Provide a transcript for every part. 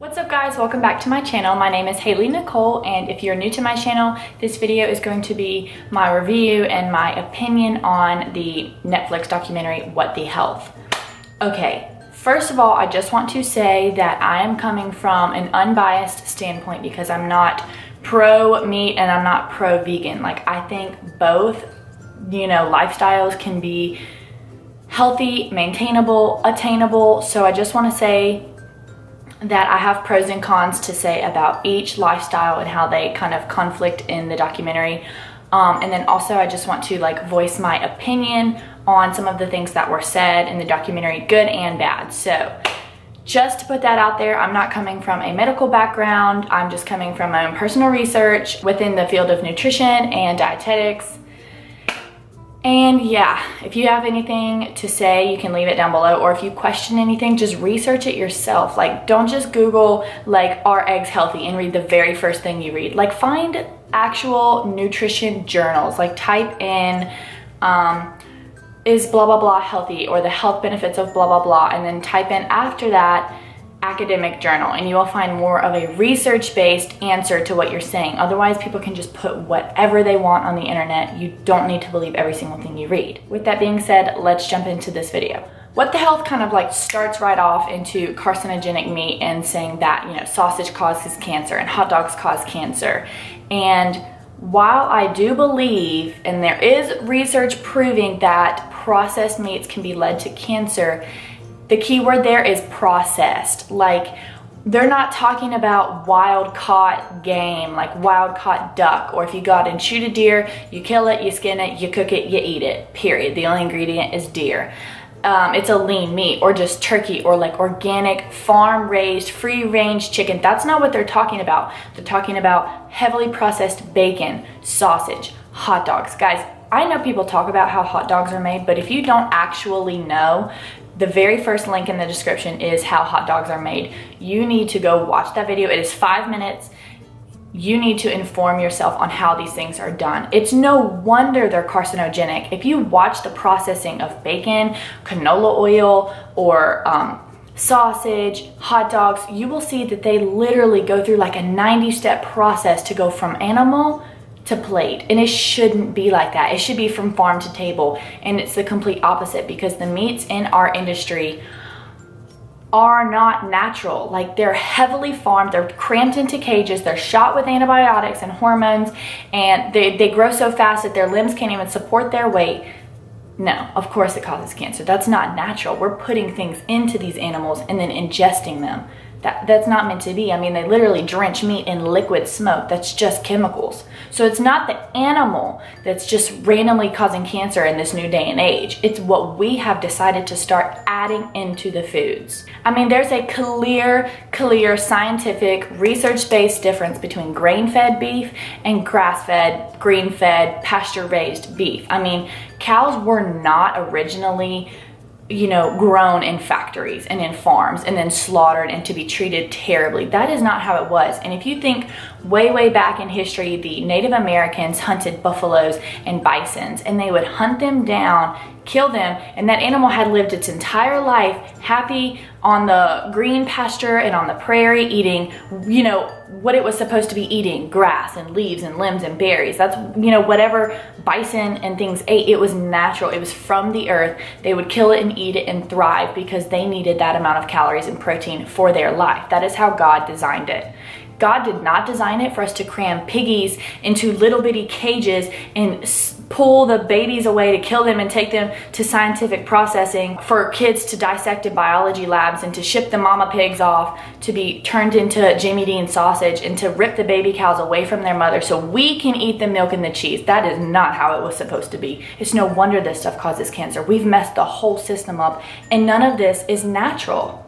What's up guys, welcome back to my channel. My name is Haley Nicole, and if you're new to my channel, this video is going to be my review and my opinion on the Netflix documentary, What the Health. Okay, first of all, I just want to say that I am coming from an unbiased standpoint because I'm not pro-meat and I'm not pro-vegan. Like, I think both, lifestyles can be healthy, maintainable, attainable. So I just want to say that I have pros and cons to say about each lifestyle and how they kind of conflict in the documentary. And then also I just want to voice my opinion on some of the things that were said in the documentary, good and bad. So just to put that out there, I'm not coming from a medical background. I'm just coming from my own personal research within the field of nutrition and dietetics. And yeah, if you have anything to say, you can leave it down below, or if you question anything, just research it yourself. Don't just Google are eggs healthy and read the very first thing you read. Find actual nutrition journals. Type in is blah blah blah healthy, or the health benefits of blah blah blah, and then type in after that academic journal, and you will find more of a research-based answer to what you're saying. Otherwise, people can just put whatever they want on the internet. You don't need to believe every single thing you read. With that being said, let's jump into this video. What the Health kind of starts right off into carcinogenic meat and saying that, sausage causes cancer and hot dogs cause cancer. And while I do believe, and there is research proving that processed meats can be led to cancer, the key word there is processed. They're not talking about wild caught game, like wild caught duck, or if you go out and shoot a deer, you kill it, you skin it, you cook it, you eat it, period. The only ingredient is deer. It's a lean meat, or just turkey, or organic, farm-raised, free-range chicken. That's not what they're talking about. They're talking about heavily processed bacon, sausage, hot dogs. Guys, I know people talk about how hot dogs are made, but if you don't actually know, the very first link in the description is how hot dogs are made. You need to go watch that video. It is 5 minutes. You need to inform yourself on how these things are done. It's no wonder they're carcinogenic. If you watch the processing of bacon, canola oil, or sausage, hot dogs, you will see that they literally go through a 90-step process to go from animal to plate, and it shouldn't be like that. It should be from farm to table, and it's the complete opposite, because the meats in our industry are not natural. They're heavily farmed, they're cramped into cages, they're shot with antibiotics and hormones, and they grow so fast that their limbs can't even support their weight. No, of course it causes cancer. That's not natural. We're putting things into these animals and then ingesting them. That's not meant to be. I mean, they literally drench meat in liquid smoke. That's just chemicals. So it's not the animal that's just randomly causing cancer in this new day and age. It's what we have decided to start adding into the foods. I mean, there's a clear scientific, research-based difference between grain-fed beef and grass-fed, green-fed, pasture-raised beef. I mean, cows were not originally grown in factories and in farms and then slaughtered and to be treated terribly. That is not how it was. And if you think way back in history, the Native Americans hunted buffaloes and bisons, and they would hunt them down, kill them, and that animal had lived its entire life happy on the green pasture and on the prairie, eating what it was supposed to be eating, grass and leaves and limbs and berries. That's whatever bison and things ate. It was natural. It was from the earth. They would kill it and eat it and thrive because they needed that amount of calories and protein for their life. That is how God designed it. God did not design it for us to cram piggies into little bitty cages and pull the babies away to kill them and take them to scientific processing for kids to dissect in biology labs and to ship the mama pigs off to be turned into Jimmy Dean sausage and to rip the baby cows away from their mother so we can eat the milk and the cheese. That is not how it was supposed to be. It's no wonder this stuff causes cancer. We've messed the whole system up, and none of this is natural.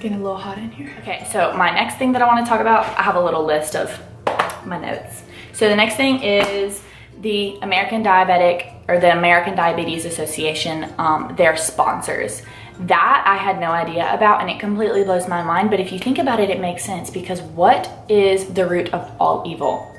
Getting a little hot in here. Okay, so my next thing that I want to talk about, I have a little list of my notes. So the next thing is the American Diabetes Association, their sponsors. That I had no idea about, and it completely blows my mind. But if you think about it, it makes sense, because what is the root of all evil?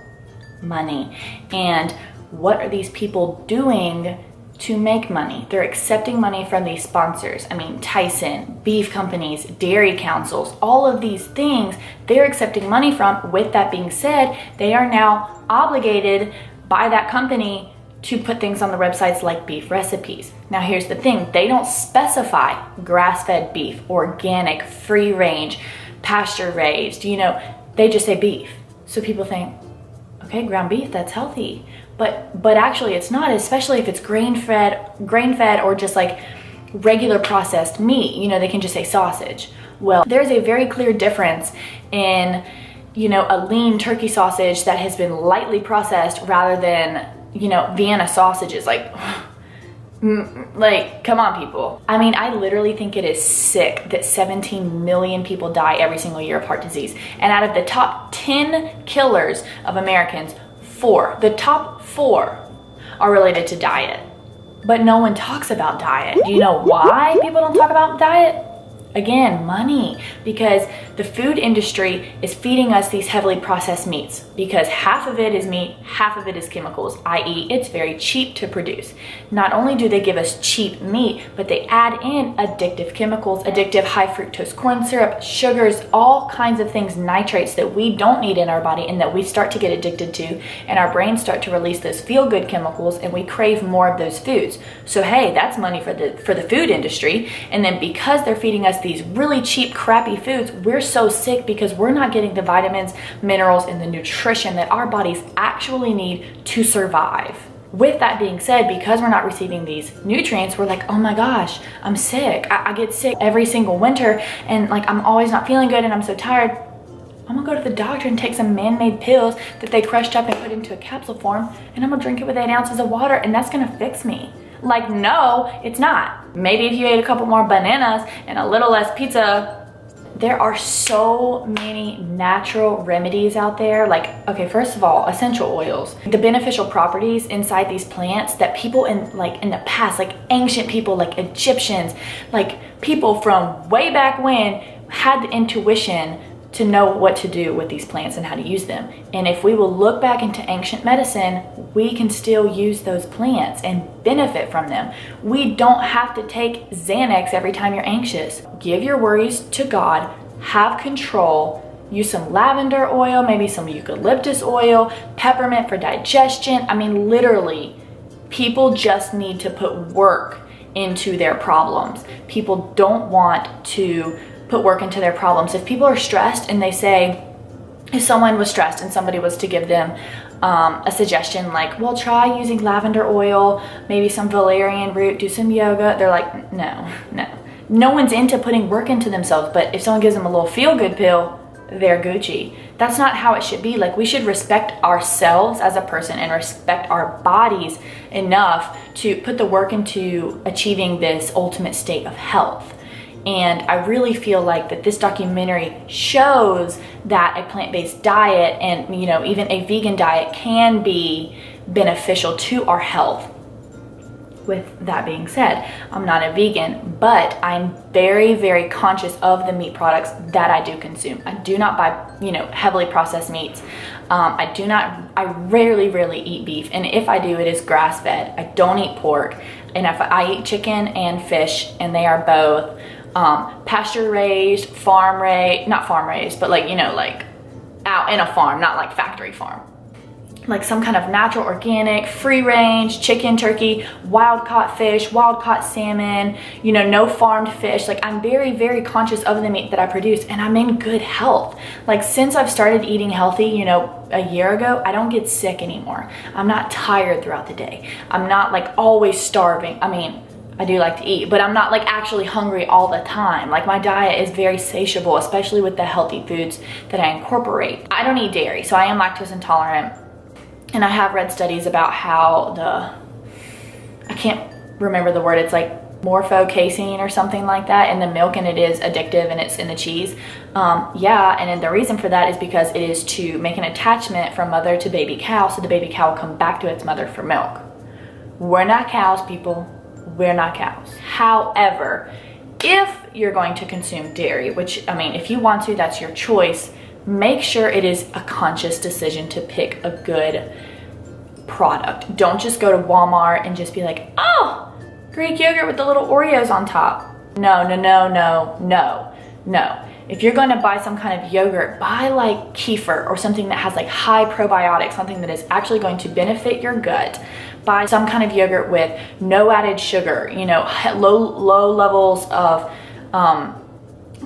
Money. And what are these people doing to make money. They're accepting money from these sponsors. I mean, Tyson, beef companies, dairy councils, all of these things they're accepting money from. With that being said, they are now obligated by that company to put things on the websites like beef recipes. Now here's the thing, they don't specify grass-fed beef, organic, free range, pasture raised, you know, they just say beef. So people think, okay, ground beef, that's healthy. But actually it's not, especially if it's grain-fed or just like regular processed meat. You know, they can just say sausage. Well, there's a very clear difference in, you know, a lean turkey sausage that has been lightly processed rather than, you know, Vienna sausages. Like, come on, people. I mean, I literally think it is sick that 17 million people die every single year of heart disease. And out of the top 10 killers of Americans, the top 4 are related to diet. But no one talks about diet. Do you know why people don't talk about diet? Again, money, because the food industry is feeding us these heavily processed meats because half of it is meat, half of it is chemicals, i.e. it's very cheap to produce. Not only do they give us cheap meat, but they add in addictive chemicals, addictive high fructose corn syrup, sugars, all kinds of things, nitrates that we don't need in our body and that we start to get addicted to, and our brains start to release those feel-good chemicals and we crave more of those foods. So hey, that's money for the food industry. And then because they're feeding us these really cheap, crappy foods, we're so sick because we're not getting the vitamins, minerals, and the nutrition that our bodies actually need to survive. With that being said, because we're not receiving these nutrients, we're like, oh my gosh, I'm sick. I get sick every single winter and like I'm always not feeling good and I'm so tired. I'm gonna go to the doctor and take some man-made pills that they crushed up and put into a capsule form, and I'm gonna drink it with 8 ounces of water and that's gonna fix me. Like, no, it's not. Maybe if you ate a couple more bananas and a little less pizza. There are so many natural remedies out there. Like, okay, first of all, essential oils. The beneficial properties inside these plants that people in the past, like ancient people, like Egyptians, like people from way back when had the intuition to know what to do with these plants and how to use them. And if we will look back into ancient medicine, we can still use those plants and benefit from them. We don't have to take Xanax every time you're anxious. Give your worries to God, have control, use some lavender oil, maybe some eucalyptus oil, peppermint for digestion. I mean, literally, people just need to put work into their problems. People don't want to put work into their problems. If people are stressed and they say, if someone was stressed and somebody was to give them a suggestion like, well, try using lavender oil, maybe some valerian root, do some yoga, they're like, no one's into putting work into themselves. But if someone gives them a little feel-good pill, they're Gucci. That's not how it should be. Like, we should respect ourselves as a person and respect our bodies enough to put the work into achieving this ultimate state of health. And I really feel like that this documentary shows that a plant-based diet and, you know, even a vegan diet can be beneficial to our health. With that being said, I'm not a vegan, but I'm very, very conscious of the meat products that I do consume. I do not buy, you know, heavily processed meats. I rarely eat beef. And if I do, it is grass-fed. I don't eat pork. And if I eat chicken and fish, and they are both pasture raised, not farm raised, but like, you know, like out in a farm, not like factory farm. Like some kind of natural, organic, free range, chicken, turkey, wild caught fish, wild caught salmon, you know, no farmed fish. Like, I'm very, very conscious of the meat that I produce, and I'm in good health. Like, since I've started eating healthy, you know, a year ago, I don't get sick anymore. I'm not tired throughout the day. I'm not like always starving. I mean, I do like to eat, but I'm not like actually hungry all the time. Like, my diet is very satiable, especially with the healthy foods that I incorporate. I don't eat dairy, so I am lactose intolerant. And I have read studies about how I can't remember the word, it's like morpho-casein or something like that in the milk, and it is addictive, and it's in the cheese. Yeah, and then the reason for that is because it is to make an attachment from mother to baby cow, so the baby cow will come back to its mother for milk. We're not cows, people. We're not cows. However, if you're going to consume dairy, which, I mean, if you want to, that's your choice, make sure it is a conscious decision to pick a good product. Don't just go to Walmart and just be like, oh, Greek yogurt with the little Oreos on top. No, no, no, no, no, no. If you're going to buy some kind of yogurt, buy like kefir or something that has like high probiotics, something that is actually going to benefit your gut. Buy some kind of yogurt with no added sugar, you know, low levels of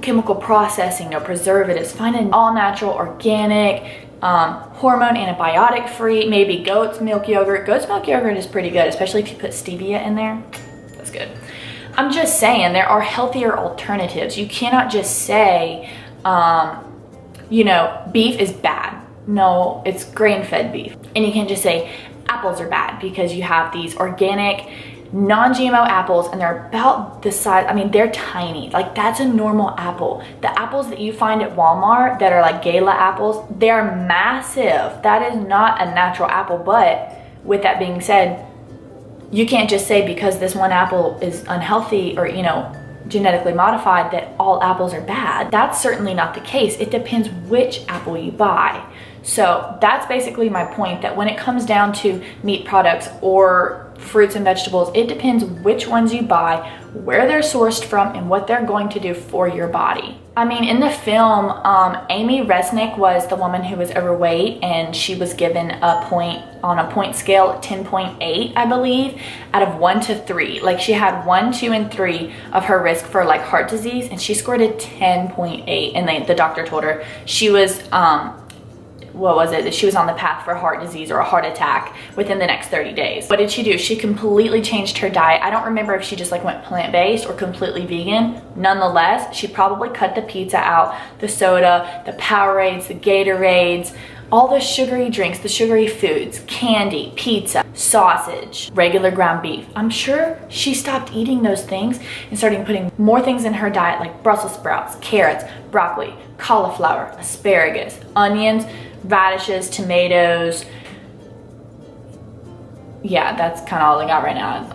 chemical processing, no preservatives. Find an all natural, organic, hormone, antibiotic free, maybe goat's milk yogurt. Goat's milk yogurt is pretty good, especially if you put stevia in there. That's good. I'm just saying there are healthier alternatives. You cannot just say, you know, beef is bad. No, it's grain-fed beef. And you can't just say apples are bad because you have these organic, non-GMO apples and they're about the size, I mean, they're tiny. Like that's a normal apple. The apples that you find at Walmart that are like gala apples, they're massive. That is not a natural apple. But with that being said, you can't just say because this one apple is unhealthy or, you know, genetically modified that all apples are bad. That's certainly not the case. It depends which apple you buy. So that's basically my point, that when it comes down to meat products or fruits and vegetables, it depends which ones you buy, where they're sourced from, and what they're going to do for your body. I mean, in the film, Amy Resnick was the woman who was overweight, and she was given a point on a point scale, 10.8, I believe, out of 1 to 3. Like she had 1, 2, and 3 of her risk for like heart disease, and she scored a 10.8. And the doctor told her she was, what was it? That she was on the path for heart disease or a heart attack within the next 30 days. What did she do? She completely changed her diet. I don't remember if she just like went plant-based or completely vegan. Nonetheless, she probably cut the pizza out, the soda, the Powerades, the Gatorades, all the sugary drinks, the sugary foods, candy, pizza, sausage, regular ground beef. I'm sure she stopped eating those things and started putting more things in her diet like Brussels sprouts, carrots, broccoli, cauliflower, asparagus, onions, radishes, tomatoes. Yeah, that's kind of all I got right now.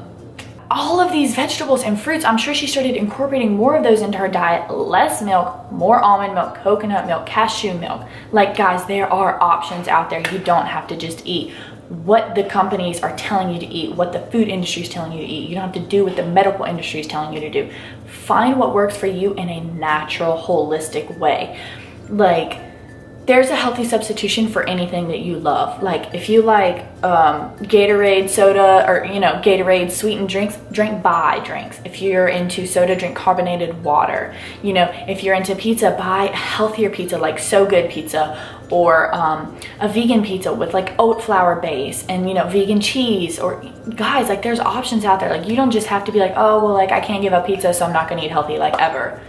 All of these vegetables and fruits, I'm sure she started incorporating more of those into her diet. Less milk, more almond milk, coconut milk, cashew milk. Like guys, there are options out there. You don't have to just eat what the companies are telling you to eat, what the food industry is telling you to eat. You don't have to do what the medical industry is telling you to do. Find what works for you in a natural, holistic way. Like, there's a healthy substitution for anything that you love. Like if you like Gatorade soda, or you know, Gatorade sweetened drinks, drink Bai drinks. If you're into soda, drink carbonated water. You know, if you're into pizza, buy a healthier pizza like So Good pizza, or a vegan pizza with like oat flour base and, you know, vegan cheese. Or guys, like there's options out there. Like you don't just have to be like, oh well, like I can't give up pizza, so I'm not gonna eat healthy, like ever.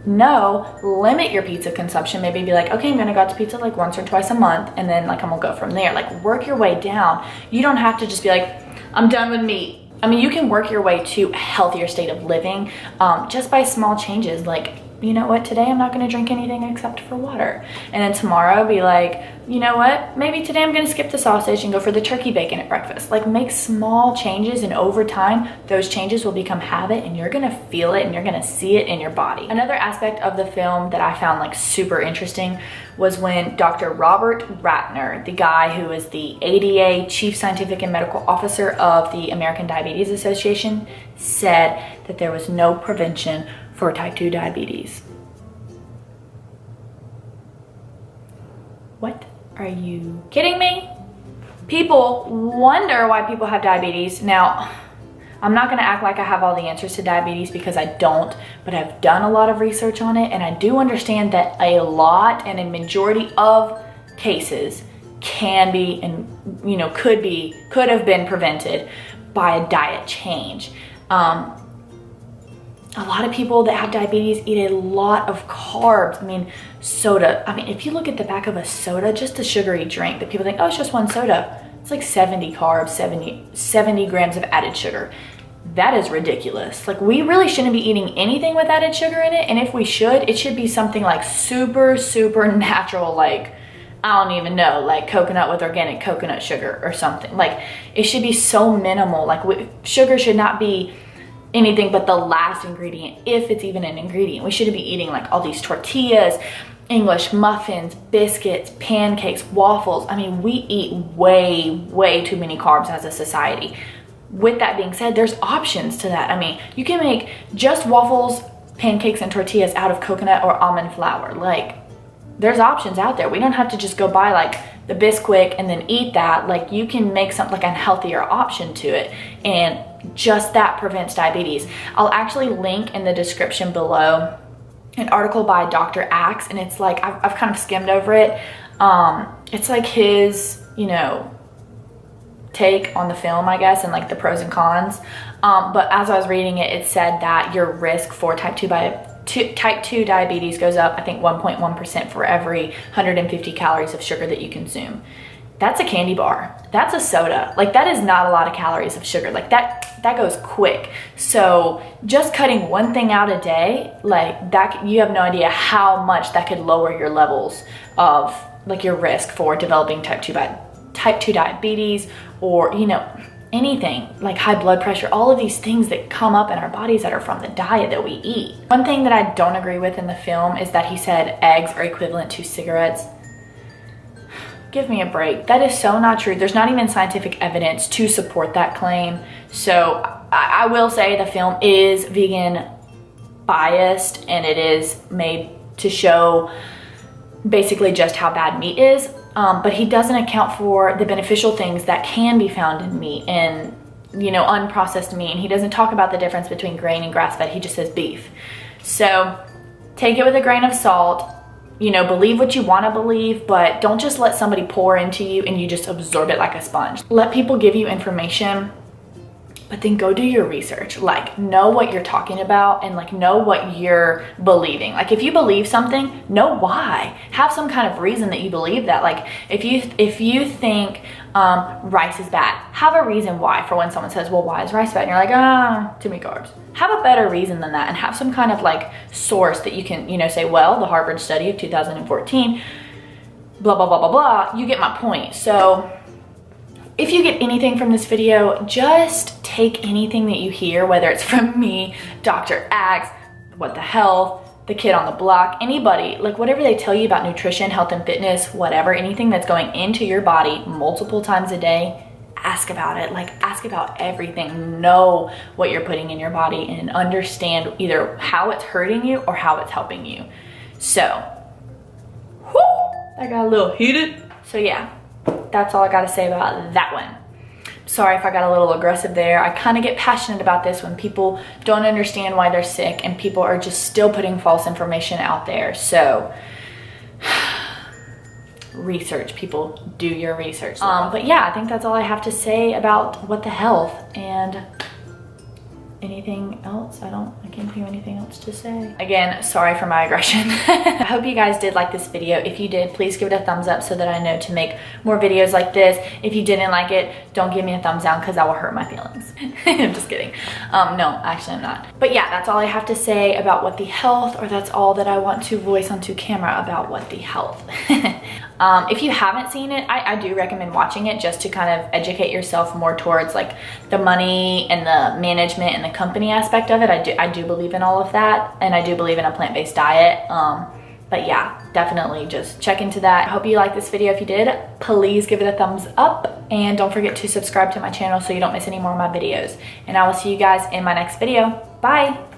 No, limit your pizza consumption. Maybe be like, okay, I'm gonna go out to pizza like once or twice a month, and then like I'm gonna go from there. Like work your way down. You don't have to just be like, I'm done with meat. I mean, you can work your way to a healthier state of living just by small changes. Like, you know what, today I'm not gonna drink anything except for water. And then tomorrow be like, you know what, maybe today I'm gonna skip the sausage and go for the turkey bacon at breakfast. Like make small changes, and over time, those changes will become habit, and you're gonna feel it and you're gonna see it in your body. Another aspect of the film that I found like super interesting was when Dr. Robert Ratner, the guy who is the ADA, Chief Scientific and Medical Officer of the American Diabetes Association, said that there was no prevention for type 2 diabetes. What? Are you kidding me? People wonder why people have diabetes. Now, I'm not gonna act like I have all the answers to diabetes because I don't, but I've done a lot of research on it, and I do understand that a lot and a majority of cases can be, and you know, could have been prevented by a diet change. A lot of people that have diabetes eat a lot of carbs. I mean, soda. I mean, if you look at the back of a soda, just a sugary drink that people think, oh, it's just one soda. It's like 70 carbs, 70 grams of added sugar. That is ridiculous. Like, we really shouldn't be eating anything with added sugar in it. And if we should, it should be something like super, super natural, like, I don't even know, like coconut with organic coconut sugar or something. Like, it should be so minimal. Like, sugar should not be anything but the last ingredient, if it's even an ingredient. We shouldn't be eating like all these tortillas English muffins, biscuits, pancakes, waffles. I mean, we eat way too many carbs as a society. With that being said, there's options to that. I mean, you can make just waffles, pancakes, and tortillas out of coconut or almond flour. Like, there's options out there. We don't have to just go buy like the Bisquick and then eat that. Like, you can make something like a healthier option to it, and just that prevents diabetes. I'll actually link in the description below an article by Dr. Axe, and it's like, I've kind of skimmed over it. It's like his, you know, take on the film, I guess, and like the pros and cons. But as I was reading it, it said that your risk for type 2 diabetes goes up, I think 1.1% for every 150 calories of sugar that you consume. That's a candy bar. That's a soda. Like, that is not a lot of calories of sugar. Like, that goes quick. So just cutting one thing out a day, like that, you have no idea how much that could lower your levels of like your risk for developing type 2 diabetes, or, you know, anything like high blood pressure, all of these things that come up in our bodies that are from the diet that we eat. One thing that I don't agree with in the film is that he said eggs are equivalent to cigarettes. Give me a break. That is so not true. There's not even scientific evidence to support that claim. So I will say the film is vegan biased, and it is made to show basically just how bad meat is. But he doesn't account for the beneficial things that can be found in meat and, you know, unprocessed meat. And he doesn't talk about the difference between grain and grass-fed. He just says beef. So take it with a grain of salt. You know, believe what you want to believe, but don't just let somebody pour into you and you just absorb it like a sponge. Let people give you information, but then go do your research. Like, know what you're talking about, and like know what you're believing. Like, if you believe something, know why. Have some kind of reason that you believe that. Like, if you think rice is bad, have a reason why. For when someone says, well, why is rice bad? And you're like, too many carbs. Have a better reason than that, and have some kind of like source that you can, you know, say, well, the Harvard study of 2014, blah, blah, blah, blah, blah. You get my point. So if you get anything from this video, just take anything that you hear, whether it's from me, Dr. Axe, What the Health, the Kid on the Block, anybody, like whatever they tell you about nutrition, health and fitness, whatever, anything that's going into your body multiple times a day, ask about it. Like, ask about everything. Know what you're putting in your body and understand either how it's hurting you or how it's helping you. So, whew, I got a little heated. So yeah, that's all I got to say about that one. Sorry if I got a little aggressive there. I kind of get passionate about this when people don't understand why they're sick and people are just still putting false information out there. So research, people, do your research. But yeah, I think that's all I have to say about What the Health. And anything else? I can't think of anything else to say. Again, sorry for my aggression. I hope you guys did like this video. If you did, please give it a thumbs up so that I know to make more videos like this. If you didn't like it, don't give me a thumbs down because that will hurt my feelings. I'm just kidding. No, actually I'm not. But yeah, that's all I have to say about What the Health, or that's all that I want to voice onto camera about What the Health. If you haven't seen it, I do recommend watching it just to kind of educate yourself more towards like the money and the management and the company aspect of it. I do believe in all of that, and I do believe in a plant-based diet. But yeah, definitely just check into that. I hope you liked this video. If you did, please give it a thumbs up, and don't forget to subscribe to my channel so you don't miss any more of my videos. And I will see you guys in my next video. Bye.